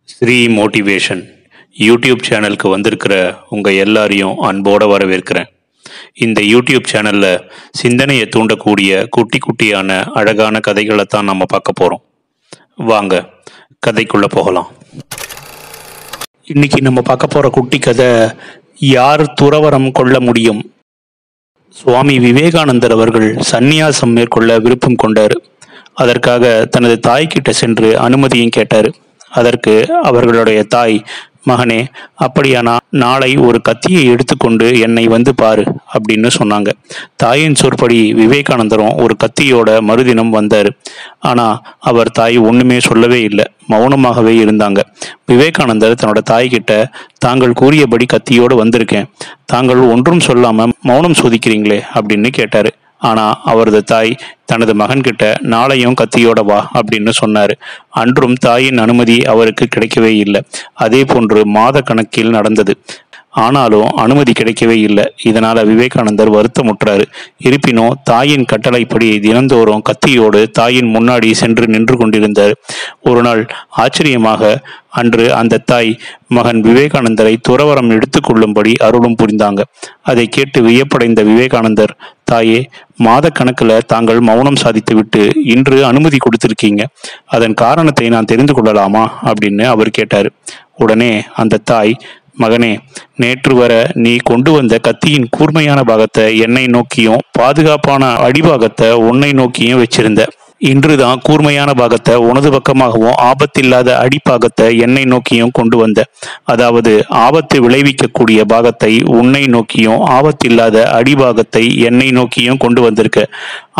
Sri motivation YouTube சேனலுக்கு வந்திருக்கிற உங்கள் எல்லாரையும் அன்போடு வரவேற்கிறேன். இந்த யூடியூப் சேனலில் சிந்தனையை தூண்டக்கூடிய குட்டி குட்டியான அழகான கதைகளை தான் நம்ம பார்க்க போகிறோம். வாங்க கதைக்குள்ளே போகலாம். இன்னைக்கு நம்ம பார்க்க போகிற குட்டி கதை, யார் துறவறம் கொள்ள முடியும். சுவாமி விவேகானந்தர் அவர்கள் சந்நியாசம் மேற்கொள்ள விருப்பம் கொண்டார். அதற்காக தனது தாய்கிட்ட சென்று அனுமதியும் கேட்டார். அதற்கு அவர்களுடைய தாய், மகனே, அப்படியானா நாளை ஒரு கத்தியை எடுத்துக்கொண்டு என்னை வந்து பாரு அப்படின்னு சொன்னாங்க. தாயின் சொற்படி விவேகானந்தரும் ஒரு கத்தியோட மறுதினம் வந்தார். ஆனா அவர் தாய் ஒண்ணுமே சொல்லவே இல்லை, மௌனமாகவே இருந்தாங்க. விவேகானந்தர் தன்னோட தாய்கிட்ட, தாங்கள் கூறியபடி கத்தியோடு வந்திருக்கேன், தாங்கள் ஒன்றும் சொல்லாம மௌனம் சோதிக்கிறீங்களே அப்படின்னு கேட்டாரு. ஆனா அவரது தாய் தனது மகன்கிட்ட, நாளையும் கத்தியோட வா அப்படின்னு சொன்னாரு. அன்றும் தாயின் அனுமதி அவருக்கு கிடைக்கவே இல்லை. அதே போன்று மாத கணக்கில் நடந்தது. ஆனாலும் அனுமதி கிடைக்கவே இல்லை. இதனால விவேகானந்தர் வருத்தமுற்றாரு. இருப்பினும் தாயின் கட்டளைப்படி தினந்தோறும் கத்தியோடு தாயின் முன்னாடி சென்று நின்று கொண்டிருந்தார். ஒரு நாள் ஆச்சரியமாக அன்று அந்த தாய் மகன் விவேகானந்தரை துறவரம் எடுத்துக்கொள்ளும்படி அருளும் புரிந்தாங்க. அதை கேட்டு வியப்படைந்த விவேகானந்தர், தாயே, மாத கணக்கில் தாங்கள் மௌனம் சாதித்துவிட்டு இன்று அனுமதி கொடுத்திருக்கீங்க, அதன் காரணத்தை நான் தெரிந்து கொள்ளலாமா அப்படின்னு அவர் கேட்டார். உடனே அந்த தாய், மகனே, நேற்று வர நீ கொண்டு வந்த கத்தியின் கூர்மையான பாகத்தை என்னை நோக்கியும் பாதுகாப்பான அடிபாகத்தை உன்னை நோக்கியும் வச்சிருந்த. இன்றுதான் கூர்மையான பாகத்தை உனது பக்கமாகவும் ஆபத்தில்லாத அடிப்பாகத்தை என்னை நோக்கியும் கொண்டு வந்த. அதாவது ஆபத்து விளைவிக்கக்கூடிய பாகத்தை உன்னை நோக்கியும் ஆபத்தில்லாத அடிபாகத்தை என்னை நோக்கியும் கொண்டு வந்திருக்க.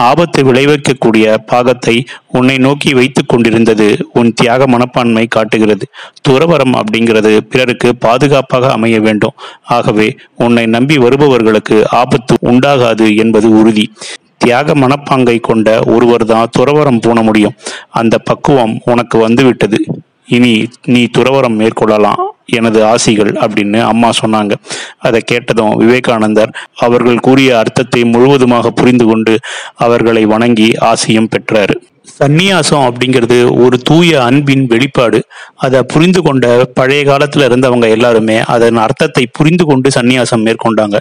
ஆபத்து விளைவிக்கக்கூடிய பாகத்தை உன்னை நோக்கி வைத்து கொண்டிருந்தது உன் தியாக மனப்பான்மை காட்டுகிறது. துறவரம் அப்படிங்கிறது பிறருக்கு பாதுகாப்பாக அமைய வேண்டும். ஆகவே உன்னை நம்பி வருபவர்களுக்கு ஆபத்து உண்டாகாது என்பது உறுதி. தியாக மனப்பாங்கை கொண்ட ஒருவர் தான் துறவரம் போன முடியும். அந்த பக்குவம் உனக்கு வந்துவிட்டது. இனி நீ துறவரம் மேற்கொள்ளலாம், எனது ஆசிகள் அப்படின்னு அம்மா சொன்னாங்க. அதை கேட்டதும் விவேகானந்தர் அவர்கள் கூறிய அர்த்தத்தை முழுவதுமாக புரிந்து கொண்டு அவர்களை வணங்கி ஆசியும் பெற்றார். சந்நியாசம் அப்படிங்கிறது ஒரு தூய அன்பின் வெளிப்பாடு. அதை புரிந்து கொண்ட பழைய காலத்துல இருந்தவங்க எல்லாருமே அதன் அர்த்தத்தை புரிந்து கொண்டு சந்நியாசம் மேற்கொண்டாங்க.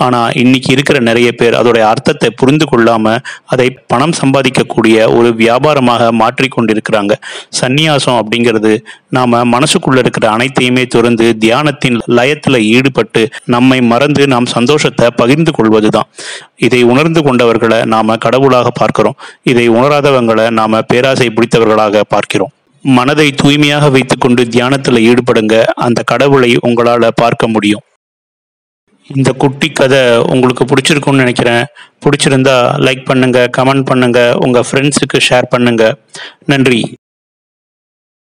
ஆனா இன்னைக்கு இருக்கிற நிறைய பேர் அதோடைய அர்த்தத்தை புரிந்து கொள்ளாம அதை பணம் சம்பாதிக்கக்கூடிய ஒரு வியாபாரமாக மாற்றிக்கொண்டிருக்கிறாங்க. சந்நியாசம் அப்படிங்கிறது நாம மனசுக்குள்ள இருக்கிற அனைத்தையுமே துறந்து தியானத்தின் லயத்துல ஈடுபட்டு நம்மை மறந்து நாம் சந்தோஷத்தை பகிர்ந்து கொள்வதுதான். இதை உணர்ந்து கொண்டவர்களை நாம கடவுளாக பார்க்கிறோம். இதை உணராதவங்களை நாம பேராசை பிடித்தவர்களாக பார்க்கிறோம். மனதை தூய்மையாக வைத்துக்கொண்டு தியானத்துல ஈடுபடுங்க, அந்த கடவுளை உங்களால பார்க்க முடியும். இந்த குட்டி கதை உங்களுக்கு பிடிச்சிருக்கும்னு நினைக்கிறேன். பிடிச்சிருந்தா லைக் பண்ணுங்க, கமெண்ட் பண்ணுங்க, உங்க ஃப்ரெண்ட்ஸுக்கு ஷேர் பண்ணுங்க. நன்றி.